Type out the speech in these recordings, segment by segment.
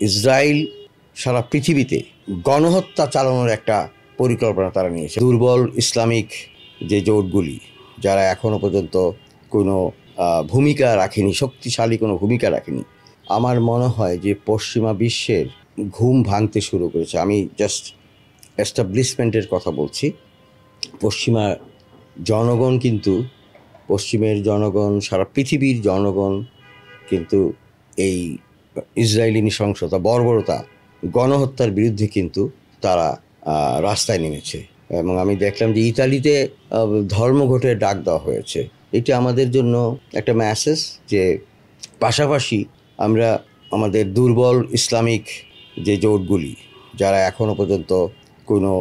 Israel সারা পৃথিবীতে গণহত্যা চালানোর একটা পরিকল্পনা তারা নিয়েছে। দুর্বল ইসলামিক যে জোটগুলি, যারা এখনও পর্যন্ত কোনো ভূমিকা রাখেনি, শক্তিশালী কোনো ভূমিকা রাখেনি, আমার মনে হয় যে পশ্চিমা বিশ্বের ঘুম ভাঙতে শুরু করেছে। আমি জাস্ট এস্টাবলিশমেন্টের কথা বলছি। পশ্চিমা জনগণ কিন্তু, পশ্চিমের জনগণ, সারা পৃথিবীর জনগণ কিন্তু এই ইসরায়েলি নৃশংসতা, বর্বরতা, গণহত্যার বিরুদ্ধে কিন্তু তারা রাস্তায় নেমেছে। এবং আমি দেখলাম যে ইতালিতে ধর্মঘটের ডাক দেওয়া হয়েছে। এটি আমাদের জন্য একটা মেসেজ যে পাশাপাশি আমরা আমাদের দুর্বল ইসলামিক যে জোটগুলি, যারা এখনও পর্যন্ত কোনো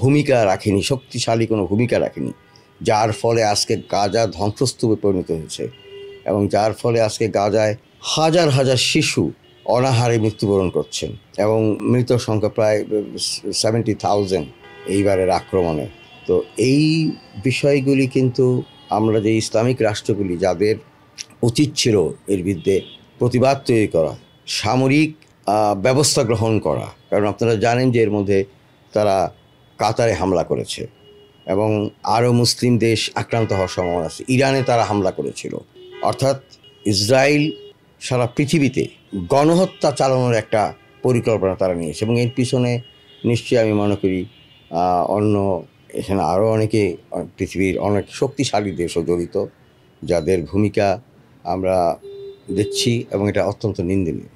ভূমিকা রাখেনি, শক্তিশালী কোনো ভূমিকা রাখেনি, যার ফলে আজকে গাজা ধ্বংসস্তূপে পরিণত হয়েছে এবং যার ফলে আজকে গাজায় হাজার হাজার শিশু অনাহারে মৃত্যুবরণ করছেন এবং মৃত সংখ্যা প্রায় 70,000 এইবারের আক্রমণে। তো এই বিষয়গুলি কিন্তু আমরা যে ইসলামিক রাষ্ট্রগুলি, যাদের উচিত ছিল এর বিরুদ্ধে প্রতিবাদ তৈরি করা, সামরিক ব্যবস্থা গ্রহণ করা, কারণ আপনারা জানেন যে এর মধ্যে তারা কাতারে হামলা করেছে এবং আরও মুসলিম দেশ আক্রান্ত হওয়ার সম্ভাবনা আছে। ইরানে তারা হামলা করেছিল। অর্থাৎ ইসরায়েল সারা পৃথিবীতে গণহত্যা চালানোর একটা পরিকল্পনা তারা নিয়েছে এবং এর পিছনে নিশ্চয়ই আমি মনে করি অন্য এখানে আরও অনেকে, পৃথিবীর অনেক শক্তিশালী দেশও জড়িত, যাদের ভূমিকা আমরা দেখছি এবং এটা অত্যন্ত নিন্দনীয়।